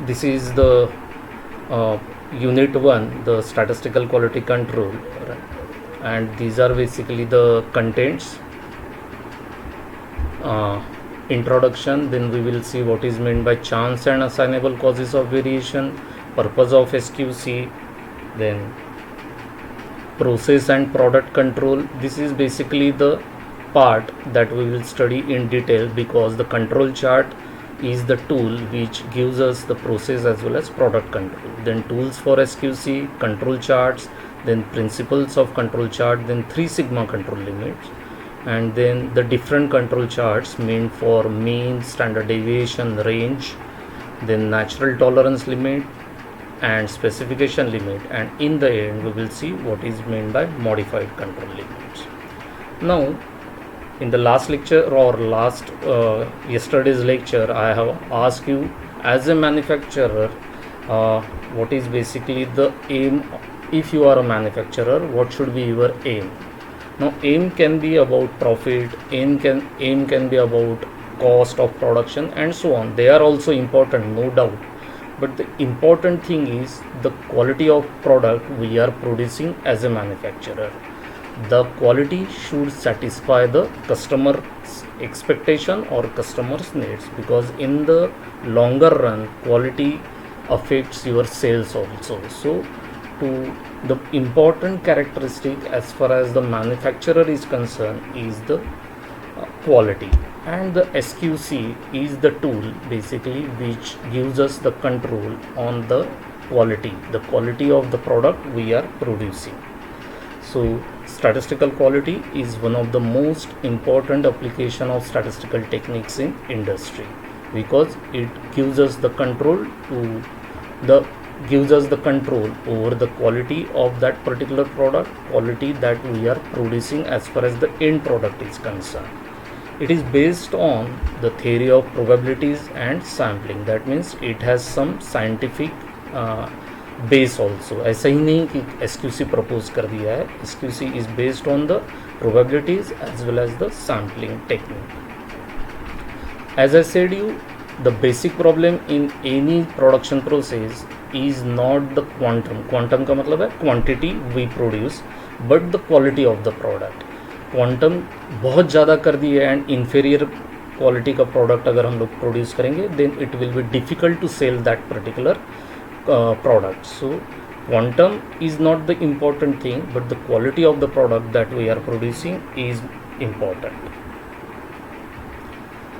This is the uh, unit 1, the statistical quality control, right? And these are basically the contents. Introduction, then we will see what is meant by chance and assignable causes of variation, purpose of SQC, then process and product control. This is basically the part that we will study in detail, because the control chart is the tool which gives us the process as well as product control. Then tools for SQC, control charts, then principles of control chart, then 3 sigma control limits, and then the different control charts meant for mean, standard deviation, range, then natural tolerance limit and specification limit, and in the end we will see what is meant by modified control limits. Now, in the last lecture or yesterday's lecture, I have asked you, as a manufacturer, what is basically the aim. If you are a manufacturer, what should be your aim? Now, aim can be about profit, aim can be about cost of production and so on. They are also important, no doubt, but the important thing is the quality of product we are producing as a manufacturer. The quality should satisfy the customer's expectation or customer's needs, because in the longer run quality affects your sales also. So the important characteristic as far as the manufacturer is concerned is the quality, and the SQC is the tool basically which gives us the control on the quality of the product we are producing. So statistical quality is one of the most important application of statistical techniques in industry, because it gives us the control over the quality of that particular product, quality that we are producing as far as the end product is concerned. It is based on the theory of probabilities and sampling. That means it has some scientific base also. ऐसा ही नहीं कि SQC propose कर दिया है. SQC is based on the probabilities as well as the sampling technique. As I said you, the basic problem in any production process is not the quantum. Quantum का मतलब है quantity we produce, but the quality of the product. Quantum बहुत ज़्यादा कर दी है and inferior quality का product अगर हम लोग प्रोड्यूस करेंगे, then it will be difficult to sell that particular product. So quantum is not the important thing, but the quality of the product that we are producing is important.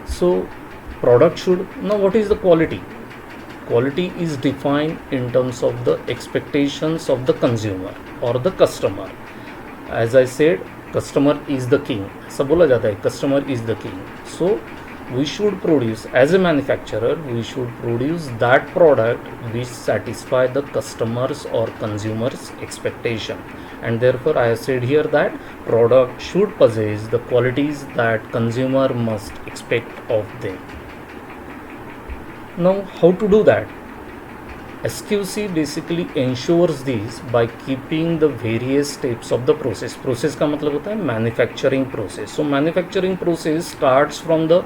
So product should, now what is the quality? Quality is defined in terms of the expectations of the consumer or the customer. As I said, customer is the king. ऐसा बोला जाता है, customer is the king. So we should produce, as a manufacturer, we should produce that product which satisfy the customers or consumers expectation, and therefore I have said here that product should possess the qualities that consumer must expect of them. Now, how to do that? SQC basically ensures this by keeping the various steps of the process. Process का मतलब होता है manufacturing process. So manufacturing process starts from the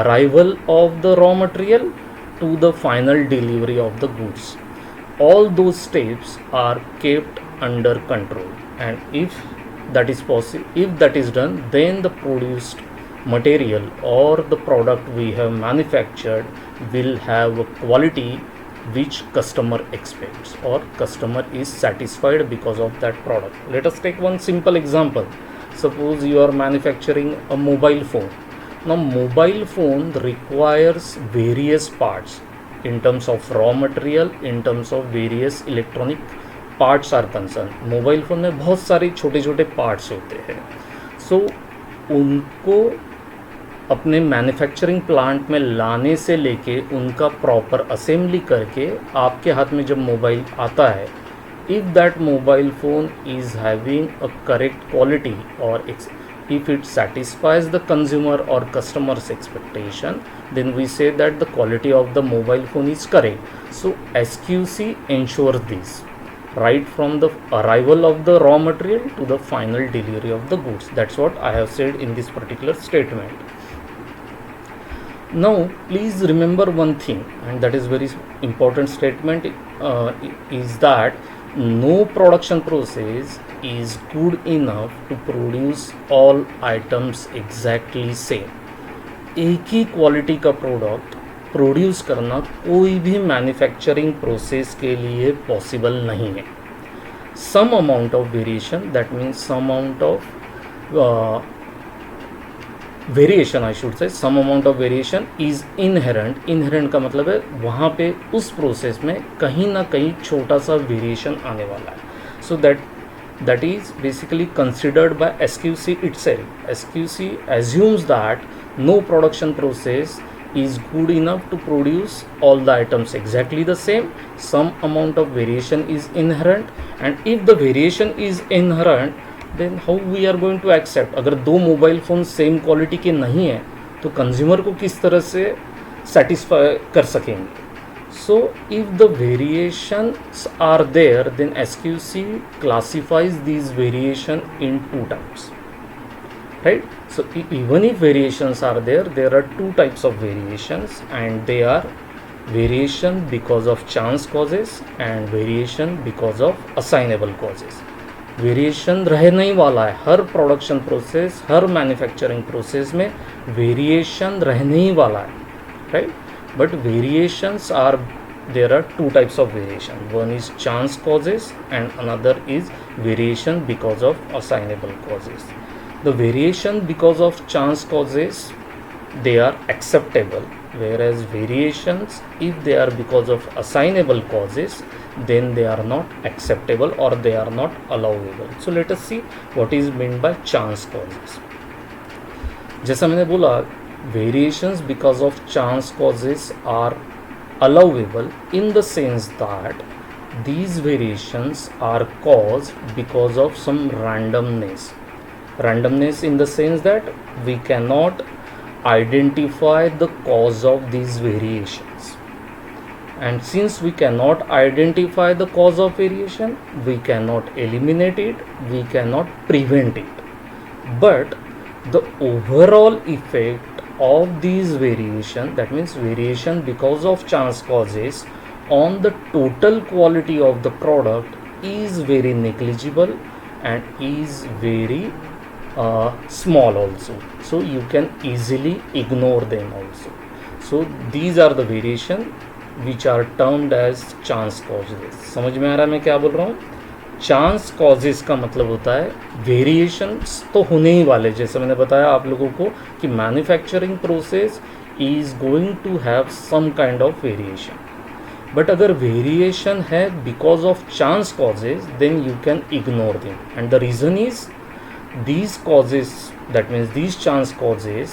arrival of the raw material to the final delivery of the goods. All those steps are kept under control, and if that is possible, if that is done, then the produced material or the product we have manufactured will have a quality which customer expects or customer is satisfied because of that product. Let us take one simple example. Suppose you are manufacturing a mobile phone. Now mobile phone requires various parts in terms of raw material, in terms of various electronic parts are concerned. Mobile phone में बहुत सारे छोटे छोटे parts होते हैं. सो उनको अपने manufacturing plant में लाने से लेके उनका प्रॉपर असेंबली करके आपके हाथ में जब मोबाइल आता है, if that mobile phone is having a correct quality और if it satisfies the consumer or customer's expectation, then we say that the quality of the mobile phone is correct. So SQC ensures this right from the arrival of the raw material to the final delivery of the goods. That's what I have said in this particular statement. Now, please remember one thing, and that is very important statement, is that no production process is good enough to produce all items exactly same. एक ही quality का product produce करना कोई भी manufacturing process के लिए possible नहीं है. Some amount of variation, that means some amount of variation, I should say some amount of variation is inherent. Inherent का मतलब है वहाँ पे उस प्रोसेस में कहीं ना कहीं छोटा सा वेरिएशन आने वाला है. सो that is basically considered by SQC itself. SQC assumes that no production process is good enough to produce all the items exactly the same. Some amount of variation is inherent, and if the variation is inherent, then how we are going to accept? अगर दो mobile phone same quality के नहीं हैं तो consumer को किस तरह से सेटिस्फाई कर सकेंगे? So if the variations are there, then SQC classifies these variation in two types, right? So even if variations are there, there are two types of variations, and they are variation because of chance causes and variation because of assignable causes. Variation रह नहीं वाला है. हर production process, हर manufacturing process में variation रहने ही वाला है, right? But variations are, there are two types of variation. One is chance causes and another is variation because of assignable causes. The variation because of chance causes, they are acceptable, whereas variations, if they are because of assignable causes, then they are not acceptable or they are not allowable. So let us see what is meant by chance causes. जैसा मैंने बोला, variations because of chance causes are allowable in the sense that these variations are caused because of some randomness. Randomness in the sense that we cannot identify the cause of these variations. And since we cannot identify the cause of variation, we cannot eliminate it, we cannot prevent it. But the overall effect of these variation, that means variation because of chance causes, on the total quality of the product is very negligible and is very small also. So you can easily ignore them also. So these are the variation which are termed as chance causes. समझ में आ रहा है मैं क्या बोल रहा हूँ? Chance causes का मतलब होता है वेरिएशंस तो होने ही वाले. जैसे मैंने बताया आप लोगों को कि manufacturing process is going to have some kind of variation. But अगर वेरिएशन है because of chance causes, then you can ignore them. And the reason is these causes, that means these chance causes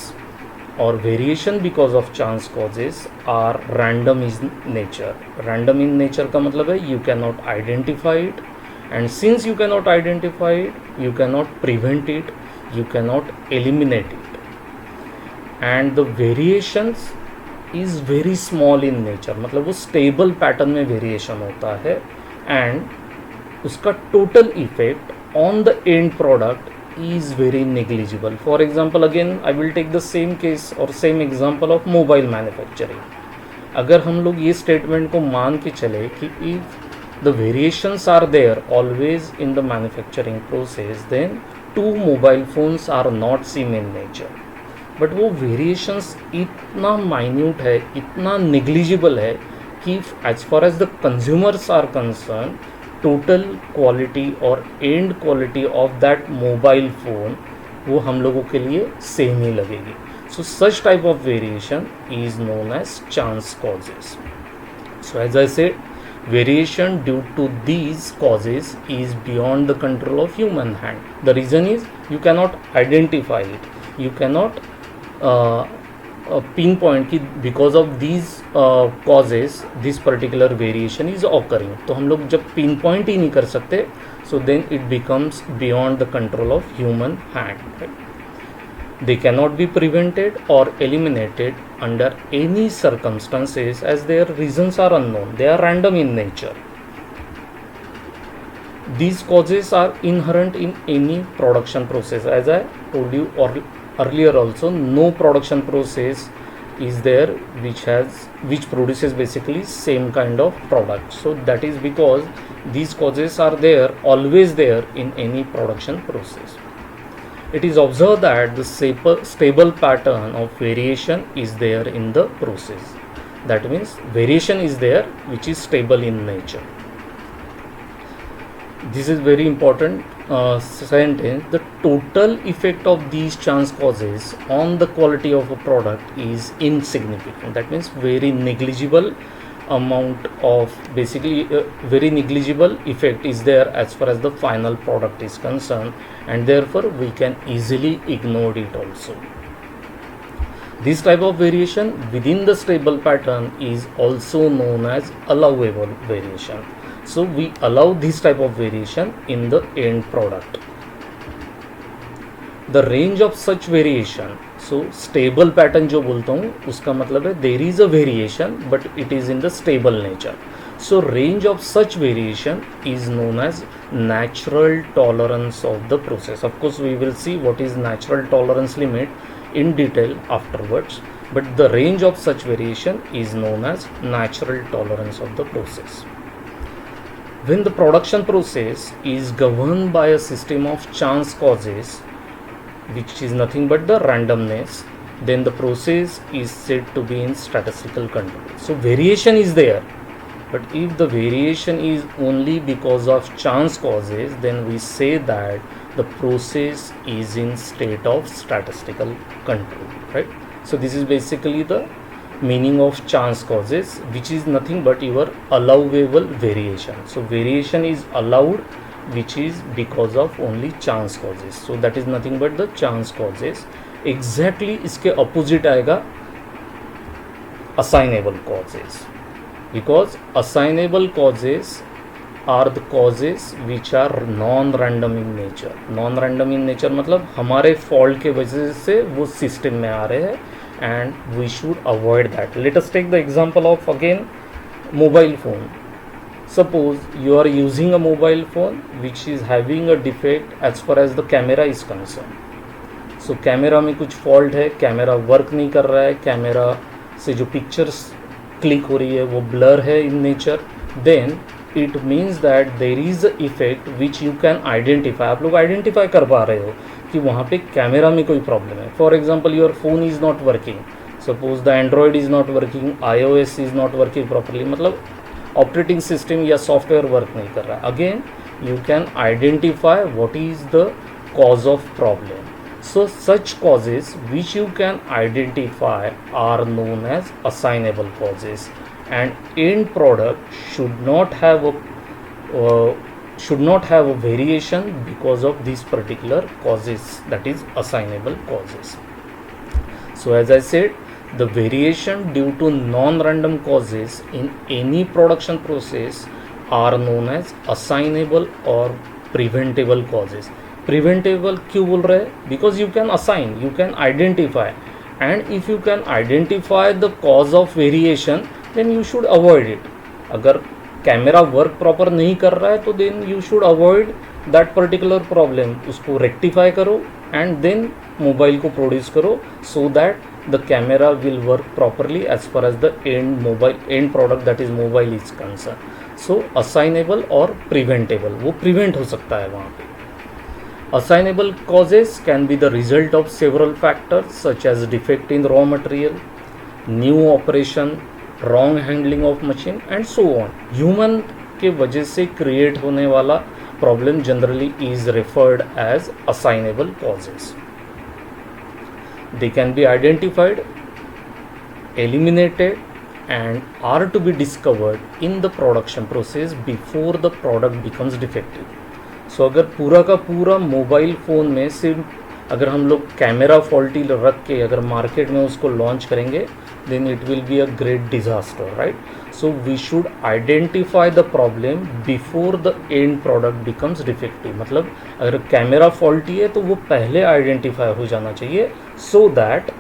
or variation because of chance causes are random in nature. Random in nature का मतलब है you cannot identify it, and since you cannot identify it, you cannot prevent it, you cannot eliminate it, and the variations is very small in nature. मतलब वो stable pattern में variation होता है and उसका total effect on the end product is very negligible. For example, again I will take the same case or same example of mobile manufacturing. अगर हम लोग ये statement को मान के चले कि if the variations are there always in the manufacturing process, then two mobile phones are not same in nature. But वो variations इतना minute है, इतना negligible है कि as far as the consumers are concerned, total quality और end quality of that mobile phone वो हम लोगों के लिए सेम ही लगेगी. So such type of variation is known as chance causes. So as I said, variation due to these causes is beyond the control of human hand. The reason is you cannot identify it, you cannot pinpoint कि because of these causes this particular variation is occurring. तो हम लोग जब pinpoint ही नहीं कर सकते, so then it becomes beyond the control of human hand, right? They cannot be prevented or eliminated under any circumstances as their reasons are unknown. They are random in nature. These causes are inherent in any production process. As I told you earlier also, no production process is there which produces basically same kind of product. So that is because these causes are there, always there in any production process. It is observed that the stable pattern of variation is there in the process. That means variation is there which is stable in nature. This is very important sentence. The total effect of these chance causes on the quality of a product is insignificant. That means very negligible amount of basically very negligible effect is there as far as the final product is concerned, and therefore we can easily ignore it also. This type of variation within the stable pattern is also known as allowable variation. So we allow this type of variation in the end product. The range of such variation, so stable pattern जो बोलता हूँ उसका मतलब है there is a variation but it is in the stable nature. So range of such variation is known as natural tolerance of the process. Of course we will see what is natural tolerance limit in detail afterwards, but the range of such variation is known as natural tolerance of the process. When the production process is governed by a system of chance causes, which is nothing but the randomness, then the process is said to be in statistical control. So variation is there, but if the variation is only because of chance causes, then we say that the process is in state of statistical control, right? So this is basically the meaning of chance causes, which is nothing but your allowable variation. So variation is allowed which is because of only chance causes. So that is nothing but the chance causes. Exactly इसके opposite आएगा assignable causes, because assignable causes are the causes which are non-random in nature. Non-random in nature मतलब हमारे fault के वजह से वो system में आ रहे हैं, and we should avoid that. Let us take the example of again mobile phone. Suppose you are using a mobile phone which is having a defect as far as the camera is concerned. So camera में कुछ fault है, camera work नहीं कर रहा है, camera से जो pictures click हो रही है वो ब्लर है in nature, then it means that there is a effect which you can identify. आप लोग आइडेंटिफाई कर पा रहे हो कि वहाँ पे कैमरा में कोई प्रॉब्लम है. For example your phone is not working, suppose the Android is not working, iOS is not working properly, मतलब ऑपरेटिंग सिस्टम या सॉफ्टवेयर वर्क नहीं कर रहा है. Again you can identify what is the cause of problem. So such causes which you can identify are known as assignable causes, and end product should not have a variation because of these particular causes, that is assignable causes. So as I said, the variation due to non-random causes in any production process are known as assignable or preventable causes. Preventable क्यों बोल रहे हैं? Because you can assign, you can identify, and if you can identify the cause of variation then you should avoid it. अगर camera work proper नहीं कर रहा है तो then you should avoid that particular problem. उसको rectify करो and then mobile को produce करो so that the camera will work properly as far as the end product that is mobile is concern. So assignable और preventable, वो prevent हो सकता है वहाँ पे. Assignable causes can be the result of several factors such as defect in raw material, new operation, wrong handling of machine and so on. Human के वजह से create होने वाला problem generally is referred as assignable causes. They can be identified, eliminated and are to be discovered in the production process before the product becomes defective. सो अगर पूरा का पूरा mobile phone में सिर्फ अगर हम लोग कैमरा फॉल्टी रख के अगर मार्केट में उसको लॉन्च करेंगे then it will be a great disaster, right? So we should identify the problem before the end product becomes defective. मतलब अगर कैमरा फॉल्टी है तो वो पहले आइडेंटिफाई हो जाना चाहिए so that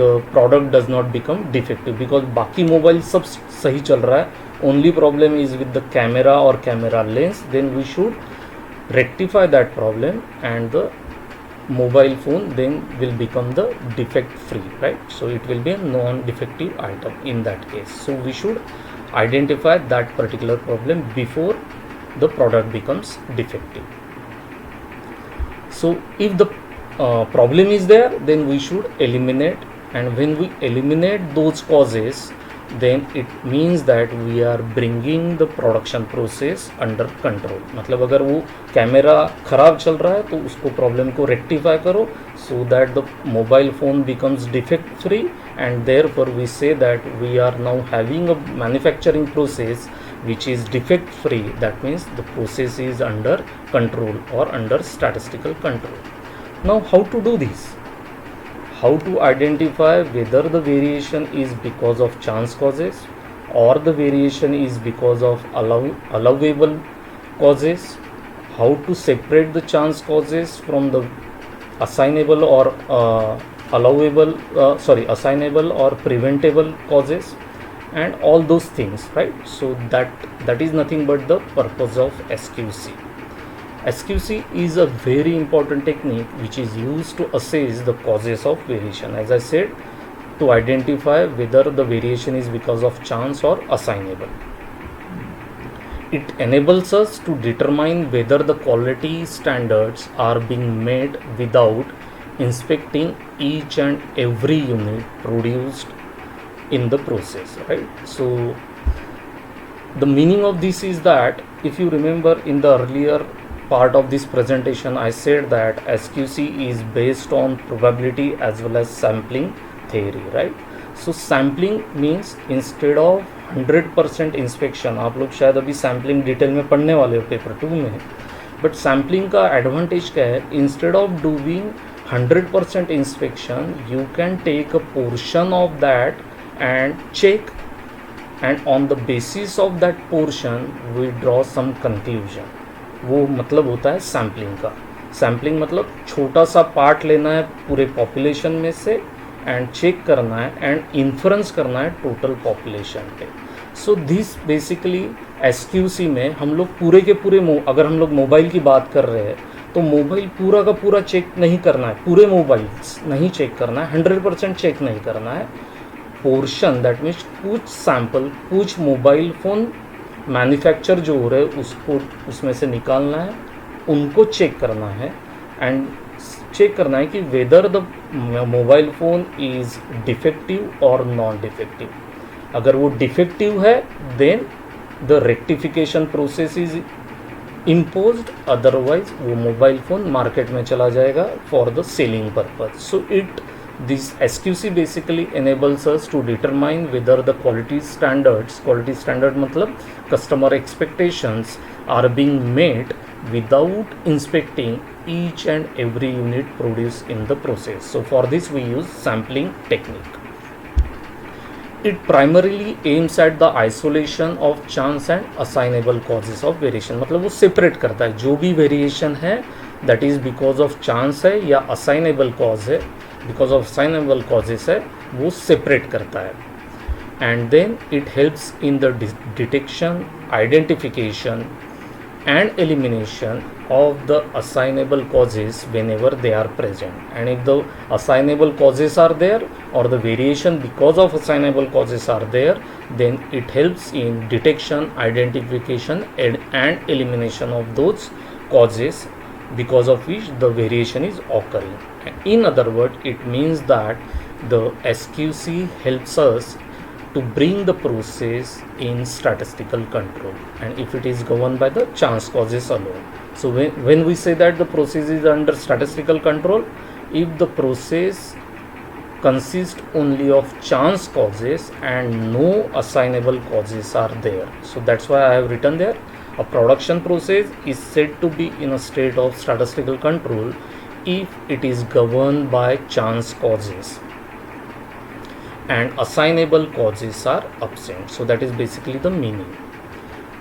the product does not become defective. Because बाकी मोबाइल सब सही चल रहा है, only problem is with the camera और camera lens, then we should rectify that problem and the mobile phone then will become the defect free, right? So it will be a non-defective item in that case. So we should identify that particular problem before the product becomes defective. So if the problem is there, then we should eliminate, and when we eliminate those causes, then it means that we are bringing the production process under control. मतलब अगर वो camera ख़राब चल रहा है तो उसको problem को रेक्टिफाई करो, so that the mobile phone becomes defect free, and therefore we say that we are now having a manufacturing process which is defect free. That means the process is under control or under statistical control. Now how to do this? How to identify whether the variation is because of chance causes or the variation is because of allowable causes? How to separate the chance causes from the assignable or assignable or preventable causes, and all those things, right? So that is nothing but the purpose of SQC. SQC is a very important technique which is used to assess the causes of variation, as I said, to identify whether the variation is because of chance or assignable. It enables us to determine whether the quality standards are being met without inspecting each and every unit produced in the process, right? So the meaning of this is that, if you remember in the earlier part of this presentation, I said that SQC is based on probability as well as sampling theory, right? So sampling means instead of 100% inspection, आप लोग शायद अभी sampling detail में पढ़ने वाले हो paper 2 में, but sampling का एडवांटेज क्या है? Instead of doing 100% inspection, you can take a portion of that and check, and on the basis of that portion we draw some conclusion. वो मतलब होता है सैम्पलिंग का. सैम्पलिंग मतलब छोटा सा पार्ट लेना है पूरे पॉपुलेशन में से एंड चेक करना है एंड इन्फ्रेंस करना है टोटल पॉपुलेशन पे. सो दिस बेसिकली SQC में हम लोग पूरे के पूरे अगर हम लोग मोबाइल की बात कर रहे हैं तो मोबाइल पूरा का पूरा चेक नहीं करना है, पूरे मोबाइल्स नहीं चेक करना है, 100% चेक नहीं करना है. पोर्शन, दैट मीन्स कुछ सैम्पल, कुछ मोबाइल फ़ोन मैन्युफैक्चर जो हो रहे हैं उसको उसमें से निकालना है, उनको चेक करना है एंड चेक करना है कि whether the mobile phone is defective और नॉन डिफेक्टिव. अगर वो डिफेक्टिव है then the rectification process is imposed, otherwise वो मोबाइल फ़ोन मार्केट में चला जाएगा for the selling purpose. So this SQC basically enables us to determine whether the quality standard मतलब customer expectations are being met without inspecting each and every unit produced in the process. So for this we use sampling technique. It primarily aims at the isolation of chance and assignable causes of variation. मतलब वो separate करता है जो भी variation है that is because of chance है या assignable cause है, बिकॉज ऑफ असाइनेबल कॉजेस है, वो सेपरेट करता है. And then it helps in the detection, identification and elimination of the assignable causes whenever they are present. And if the assignable causes are there or the variation because of assignable causes are there, then it helps in detection, identification and elimination of those causes because of which the variation is occurring. In other words, it means that the SQC helps us to bring the process in statistical control, and if it is governed by the chance causes alone. So when we say that the process is under statistical control, if the process consists only of chance causes and no assignable causes are there, so that's why I have written there a production process is said to be in a state of statistical control if it is governed by chance causes and assignable causes are absent. So that is basically the meaning.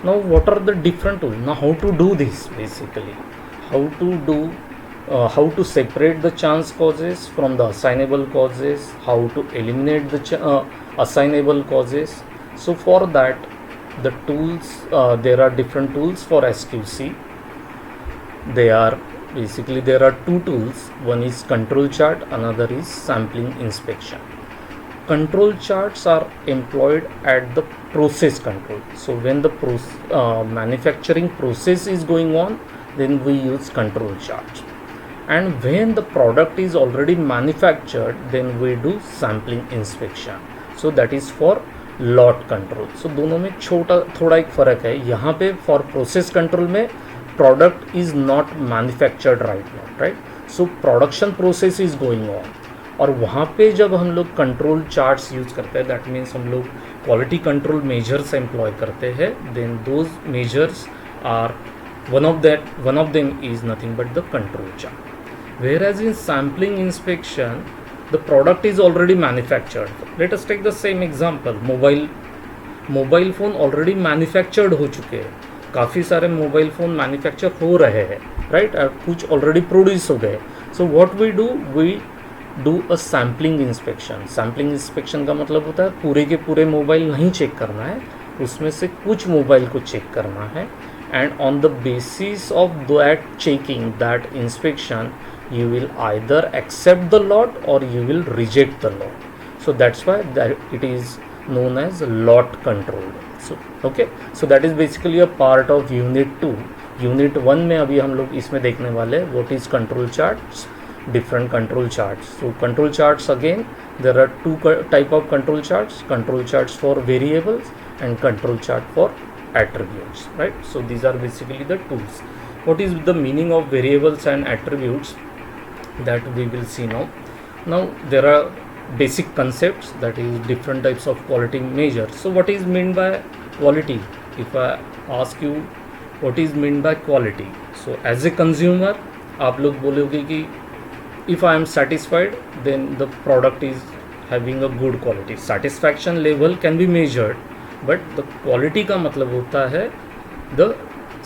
Now what are the different tools? Now how to do this basically? How to separate the chance causes from the assignable causes, how to eliminate the assignable causes. So for that the tools, there are different tools for SQC. They are basically there are two tools. One is control chart, another is sampling inspection. Control charts are employed at the process control. So when the manufacturing process is going on, then we use control charts. And when the product is already manufactured, then we do sampling inspection. So that is for lot control. So दोनों में छोटा थोड़ा एक फ़र्क है. यहाँ पे for process control में product is not manufactured right now, right? So production process is going on. और वहाँ पे जब हम लोग कंट्रोल चार्ट्स यूज़ करते हैं, दैट मीन्स हम लोग क्वालिटी कंट्रोल मेजर्स एम्प्लॉय करते हैं, then those measures are one of them is nothing but the control chart. Whereas in sampling inspection the product is already manufactured. Let us take the same example. Mobile phone already manufactured हो चुके हैं. काफ़ी सारे mobile phone manufacture हो रहे हैं, right? कुछ already produce हो गए. So what we do a sampling inspection. Sampling inspection का मतलब होता है पूरे के पूरे मोबाइल नहीं चेक करना है, उसमें से कुछ मोबाइल को चेक करना है, and on the basis of that checking, that inspection, you will either accept the lot or you will reject the lot. So that's why that it is known as lot control. So okay, so that is basically a part of unit 2. Unit 1 में अभी हम लोग इसमें देखने वाले हैं what is control charts, different control charts. So control charts, again there are two type of control charts for variables and control chart for attributes, right? So these are basically the tools. What is the meaning of variables and attributes, that we will see now. Now there are basic concepts, that is different types of quality measures. So what is meant by quality? If I ask you what is meant by quality, so as a consumer आप लोग बोलोगे कि if I am satisfied, then the product is having a good quality. Satisfaction level can be measured, but the quality का मतलब होता है the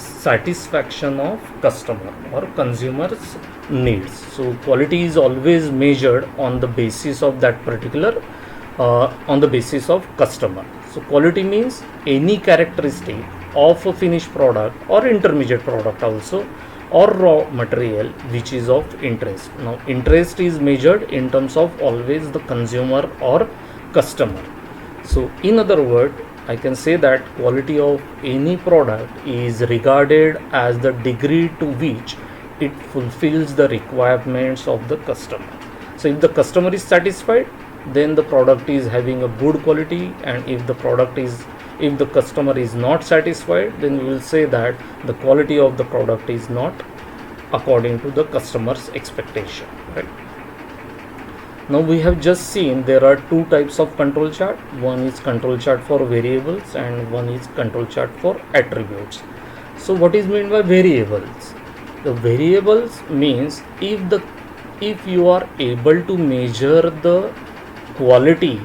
satisfaction of customer or consumers needs. So quality is always measured on the basis of that particular on the basis of customer. So quality means any characteristic of a finished product or intermediate product also, or raw material which is of interest. Now interest is measured in terms of always the consumer or customer. So in other words, I can say that quality of any product is regarded as the degree to which it fulfills the requirements of the customer. So if the customer is satisfied, then the product is having a good quality, and if the customer is not satisfied, then we will say that the quality of the product is not according to the customer's expectation, right? Now we have just seen there are two types of control chart. One is control chart for variables and one is control chart for attributes. So what is meant by variables? The variables means if you are able to measure the quality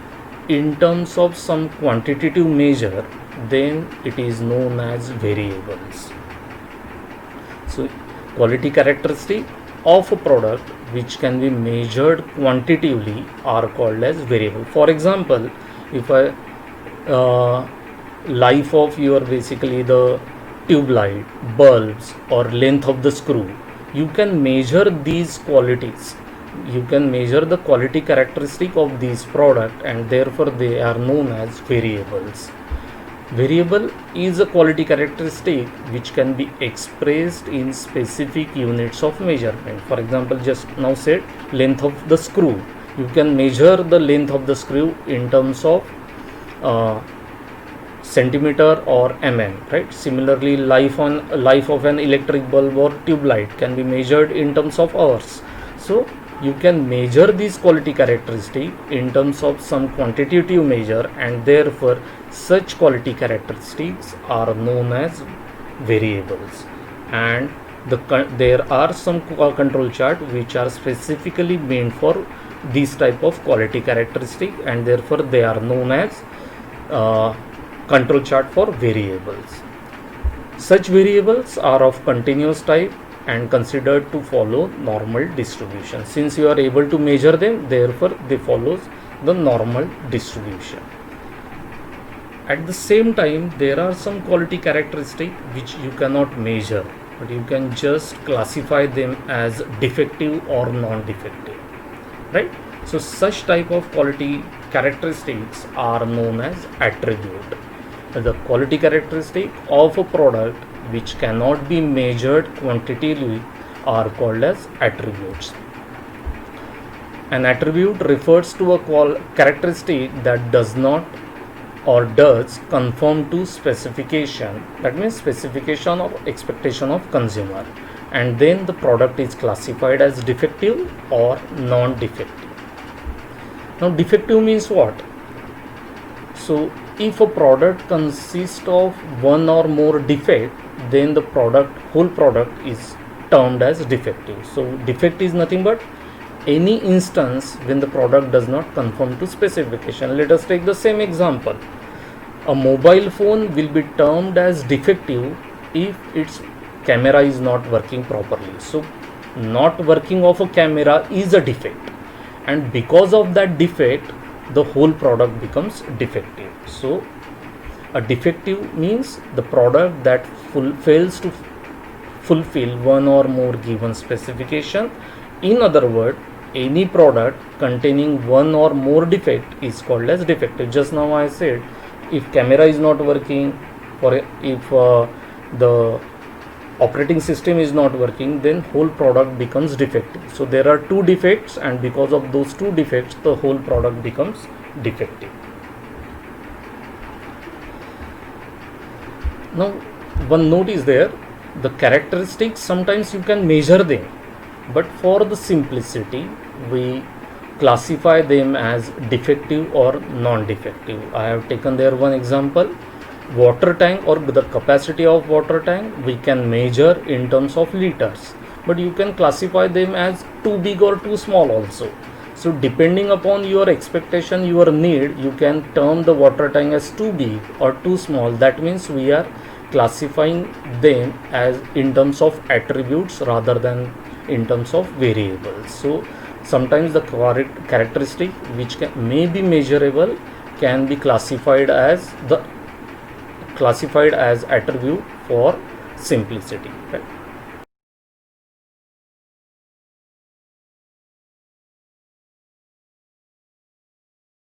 in terms of some quantitative measure, then it is known as variables. So quality characteristic of a product which can be measured quantitatively are called as variable. For example, if life of your basically the tube light, bulbs, or length of the screw, you can measure these qualities. You can measure the quality characteristic of these product, and therefore they are known as variables. Variable is a quality characteristic which can be expressed in specific units of measurement. For example, just now said length of the screw. You can measure the length of the screw in terms of centimeter or mm, right? Similarly, life of an electric bulb or tube light can be measured in terms of hours. So you can measure these quality characteristic in terms of some quantitative measure, and therefore such quality characteristics are known as variables. And there are some control chart which are specifically meant for these type of quality characteristic, and therefore they are known as control chart for variables. Such variables are of continuous type and considered to follow normal distribution. Since you are able to measure them, therefore they follows the normal distribution. At the same time, there are some quality characteristics which you cannot measure. but you can just classify them as defective or non-defective, right? So such type of quality characteristics are known as attribute. The quality characteristic of a product which cannot be measured quantitatively are called as attributes. An attribute refers to a characteristic that does not or does conform to specification, that means specification or expectation of consumer, and then the product is classified as defective or non-defective. Now defective means what? So if a product consists of one or more defect, then the whole product is termed as defective. So defect is nothing but any instance when the product does not conform to specification. Let us take the same example. A mobile phone will be termed as defective if its camera is not working properly. So not working of a camera is a defect, and because of that defect the whole product becomes defective. So a defective means the product that fails to fulfill one or more given specification. In other words, any product containing one or more defect is called as defective. Just now I said if camera is not working, or if the operating system is not working, then whole product becomes defective. So there are two defects, and because of those two defects the whole product becomes defective. Now one note is there, the characteristics sometimes you can measure them, but for the simplicity we classify them as defective or non-defective. I have taken there one example. Water tank, or the capacity of water tank, we can measure in terms of liters, but you can classify them as too big or too small also. So depending upon your expectation, your need, you can term the water tank as too big or too small. That means we are classifying them as in terms of attributes rather than in terms of variables. So sometimes the characteristic which may be measurable can be classified as attribute for simplicity, right?